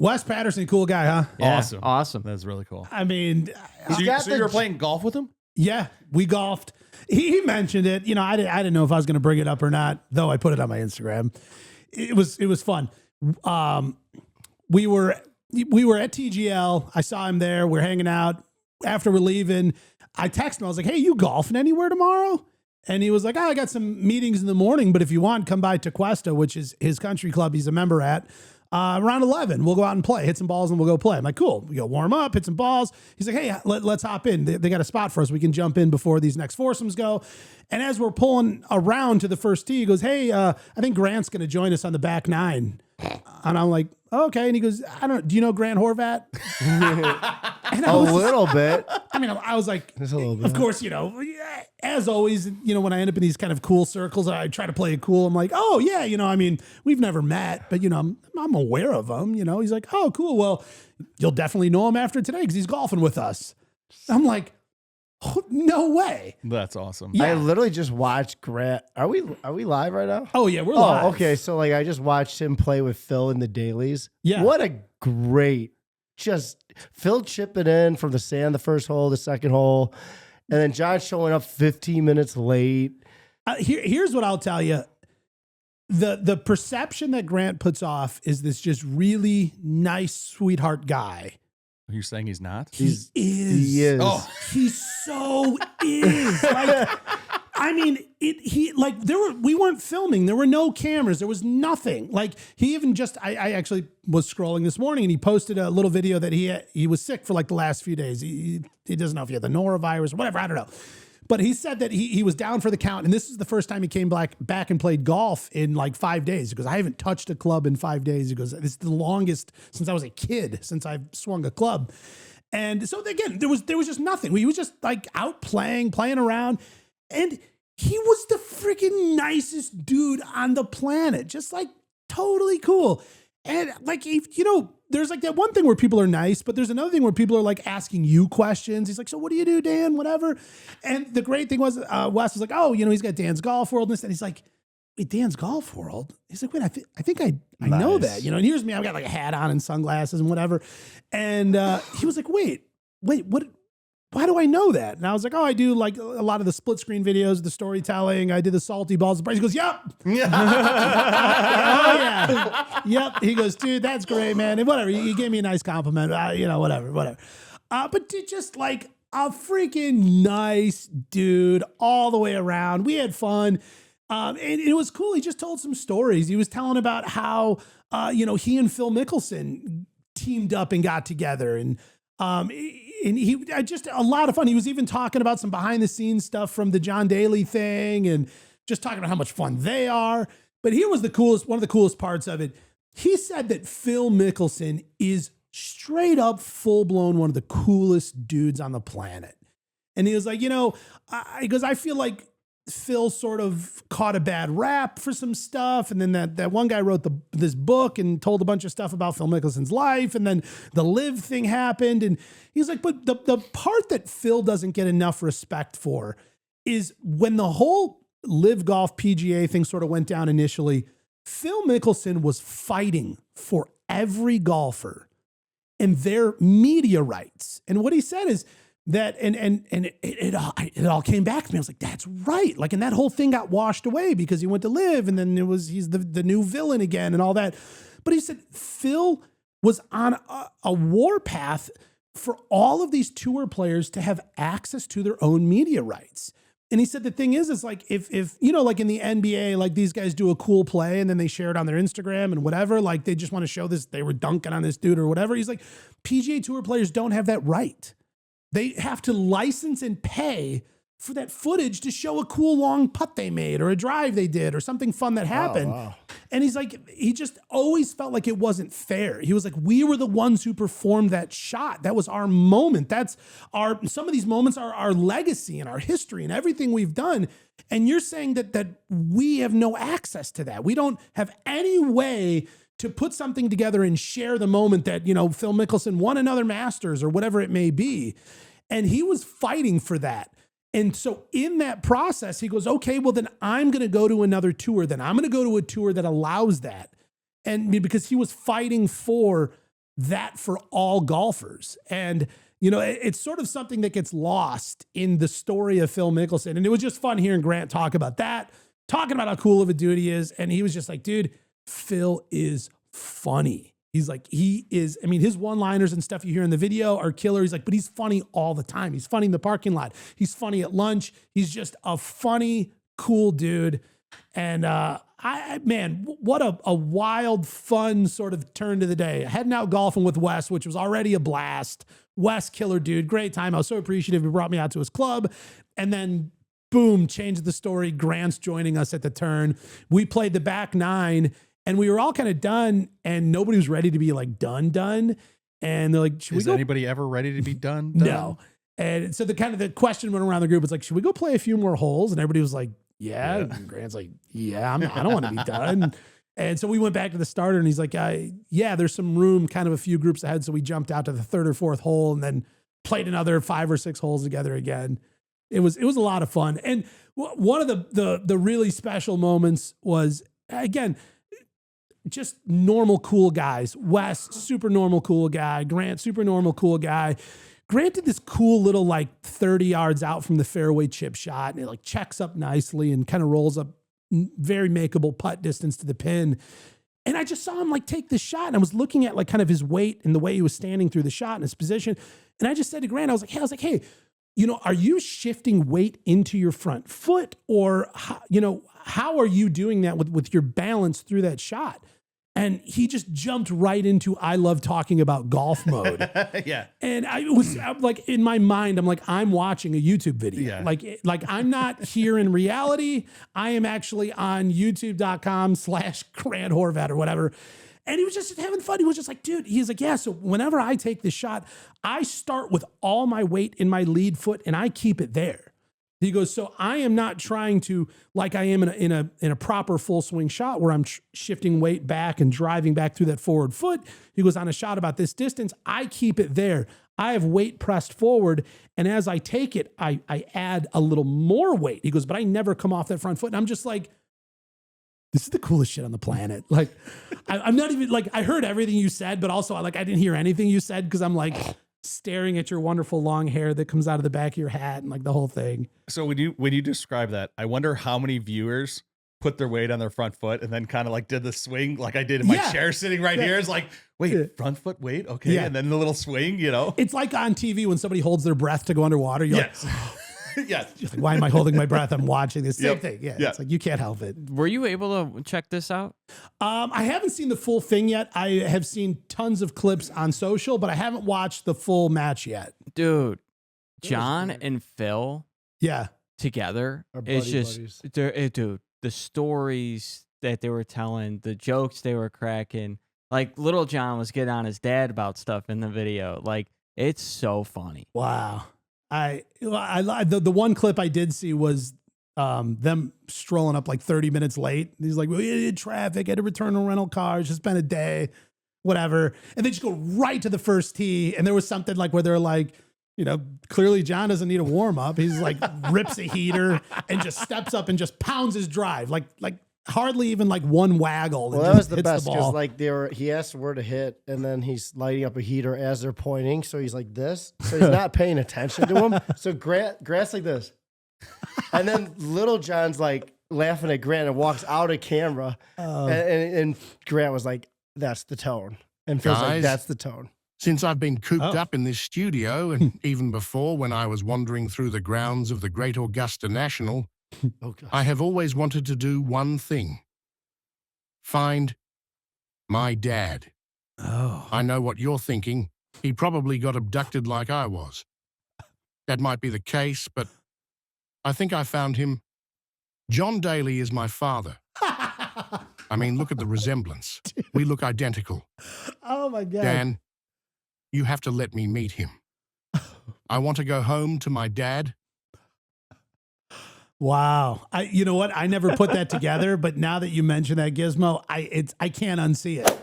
Wes Patterson, cool guy, huh? Yeah, Awesome. awesome. That's really cool. I mean, So you were playing golf with him? yeah, we golfed. He mentioned it. You know, I didn't know if I was going to bring it up or not, though I put it on my Instagram. It was fun. We were at TGL. I saw him there. We're hanging out. After we're leaving, I texted him. I was like, "Hey, you golfing anywhere tomorrow?" And he was like, "Oh, I got some meetings in the morning, but if you want, come by Tequesta, which is his country club he's a member at. Around 11, we'll go out and play, hit some balls, and we'll go play." I'm like, "Cool." We go warm up, hit some balls. He's like, "Hey, let's hop in. They got a spot for us. We can jump in before these next foursomes go." And as we're pulling around to the first tee, he goes, "Hey, I think Grant's going to join us on the back nine." And I'm like, "Okay." And he goes, "Do you know Grant Horvat?" And A little bit. I mean, I was like, Just a little bit. of course, as always, when I end up in these kind of cool circles, I try to play it cool. I'm like, "Oh yeah, I mean, we've never met, but I'm aware of him." He's like, "Oh, cool. Well, you'll definitely know him after today because he's golfing with us." I'm like, oh, "No way." That's awesome. Yeah. I literally just watched Grant. Are we live right now? Oh yeah, we're live. Oh, okay. So I just watched him play with Phil in the Dalys. Yeah. What a great, just Phil chipping in from the sand, the first hole, the second hole, and then John showing up 15 minutes late. Here's what I'll tell you. The perception that Grant puts off is this just really nice, sweetheart guy. You're saying he's not? He is. Oh. He so is. Like, I mean, we weren't filming. There were no cameras. There was nothing. Like, he even I actually was scrolling this morning and he posted a little video that he was sick for like the last few days. He doesn't know if he had the norovirus or whatever. I don't know. But he said that he was down for the count. And this is the first time he came back and played golf in like 5 days. He goes, "I haven't touched a club in 5 days." He goes, "This is the longest since I was a kid, since I've swung a club." And so again, there was just nothing. He was just like out playing around. And he was the freaking nicest dude on the planet. Just like totally cool. And like, there's like that one thing where people are nice, but there's another thing where people are like asking you questions. He's like, "So what do you do, Dan?" Whatever. And the great thing was, Wes was like, "Oh, he's got Dan's Golf World." And he's like, "Wait, Dan's Golf World?" He's like, "Wait, I think I know that." And here's me, I've got like a hat on and sunglasses and whatever. And he was like, wait, what? Why do I know that? And I was like, "Oh, I do like a lot of the split screen videos, the storytelling. I did the salty balls." He goes, "Yep." Yeah. "Oh, yeah. Yep." He goes, "Dude, that's great, man." And whatever. He gave me a nice compliment. Whatever. But just like a freaking nice dude all the way around. We had fun. And it was cool. He just told some stories. He was telling about how, he and Phil Mickelson teamed up and got together. And he just a lot of fun. He was even talking about some behind the scenes stuff from the John Daly thing and just talking about how much fun they are. But here was one of the coolest parts of it. He said that Phil Mickelson is straight up full blown one of the coolest dudes on the planet. And he was like, I feel like Phil sort of caught a bad rap for some stuff. And then that one guy wrote this book and told a bunch of stuff about Phil Mickelson's life. And then the live thing happened. And he's like, but the part that Phil doesn't get enough respect for is when the whole live golf PGA thing sort of went down initially, Phil Mickelson was fighting for every golfer and their media rights. And what he said is, that and it all came back to me. I was like, that's right. Like, and that whole thing got washed away because he went to live, and then he's the new villain again and all that. But he said Phil was on a war path for all of these tour players to have access to their own media rights. And he said the thing is like if like in the NBA, like these guys do a cool play and then they share it on their Instagram and whatever, like they just want to show this, they were dunking on this dude or whatever. He's like, PGA Tour players don't have that right. They have to license and pay for that footage to show a cool long putt they made or a drive they did or something fun that happened. Oh, wow. And he's like, he just always felt like it wasn't fair. He was like, we were the ones who performed that shot. That was our moment. Some of these moments are our legacy and our history and everything we've done. And you're saying that we have no access to that. We don't have any way to put something together and share the moment that, Phil Mickelson won another Masters or whatever it may be. And he was fighting for that. And so in that process, he goes, okay, well then I'm going to go to another tour. Then I'm going to go to a tour that allows that. And because he was fighting for that for all golfers. And, you know, it's sort of something that gets lost in the story of Phil Mickelson. And it was just fun hearing Grant talk about that, talking about how cool of a dude he is. And he was just like, dude, Phil is funny. He's like, he is, I mean, his one-liners and stuff you hear in the video are killer. He's like, but he's funny all the time. He's funny in the parking lot. He's funny at lunch. He's just a funny, cool dude. And man, what a wild, fun sort of turn to the day. Heading out golfing with Wes, which was already a blast. Wes, killer dude, great time. I was so appreciative he brought me out to his club. And then boom, changed the story. Grant's joining us at the turn. We played the back nine and we were all kind of done and nobody was ready to be like done. And they're like, is anybody ever ready to be done? No. And so the question went around the group. It's like, should we go play a few more holes? And everybody was like, yeah. And Grant's like, yeah, I don't want to be done. And so we went back to the starter and he's like, yeah, there's some room kind of a few groups ahead. So we jumped out to the third or fourth hole and then played another 5 or 6 holes together again. It was a lot of fun. And one of the really special moments was, again, just normal, cool guys. Wes, super normal, cool guy. Grant, super normal, cool guy. Grant did this cool little like 30 yards out from the fairway chip shot and it like checks up nicely and kind of rolls up very makeable putt distance to the pin. And I just saw him like take the shot and I was looking at like kind of his weight and the way he was standing through the shot and his position. And I just said to Grant, I was like, hey, you know, are you shifting weight into your front foot or, you know, how are you doing that with your balance through that shot? And he just jumped right into I love talking about golf mode. Yeah. And I'm like, in my mind, I'm like, I'm watching a YouTube video. Yeah. Like I'm not here in reality. I am actually on youtube.com/Grant Horvat or whatever. And he was just having fun. He was just like, dude, he's like, yeah, so whenever I take this shot, I start with all my weight in my lead foot and I keep it there. He goes, so I am not trying to, like I am in a proper full swing shot where I'm shifting weight back and driving back through that forward foot. He goes, on a shot about this distance, I keep it there. I have weight pressed forward. And as I take it, I add a little more weight. He goes, but I never come off that front foot. And I'm just like, this is the coolest shit on the planet. Like, I'm not even like, I heard everything you said, but also like, I didn't hear anything you said because I'm like staring at your wonderful long hair that comes out of the back of your hat and like the whole thing. So when you describe that, I wonder how many viewers put their weight on their front foot and then kind of like did the swing like I did in my chair sitting right here. It's like, wait, front foot weight? Okay. Yeah. And then the little swing, you know? It's like on TV when somebody holds their breath to go underwater. You're like, yes. Just like, why am I holding my breath? I'm watching this same thing. Yeah. It's like, you can't help it. Were you able to check this out? I haven't seen the full thing yet. I have seen tons of clips on social, but I haven't watched the full match yet. Dude, John and Phil together. It's just, dude, the stories that they were telling, the jokes they were cracking. Like little John was getting on his dad about stuff in the video. Like, it's so funny. Wow. The one clip I did see was them strolling up like 30 minutes late. He's like, we had traffic, had to return a rental car. It's just been a day, whatever. And they just go right to the first tee. And there was something like where they're like, you know, clearly John doesn't need a warm up. He's like rips a heater and just steps up and just pounds his drive. Like hardly even like one waggle. Well, that was the best because like he asked where to hit and then he's lighting up a heater as they're pointing. So he's like this. So he's not paying attention to him. So Grant's like this. And then little John's like laughing at Grant and walks out of camera. And Grant was like, that's the tone. And Phil's like, that's the tone. Since I've been cooped up in this studio and even before when I was wandering through the grounds of the Great Augusta National, I have always wanted to do one thing. Find my dad. Oh. I know what you're thinking. He probably got abducted like I was. That might be the case, but I think I found him. John Daly is my father. I mean, look at the resemblance. We look identical. Oh, my God. Dan, you have to let me meet him. I want to go home to my dad. Wow. You know what? I never put that together, but now that you mention that, Gizmo, I can't unsee it.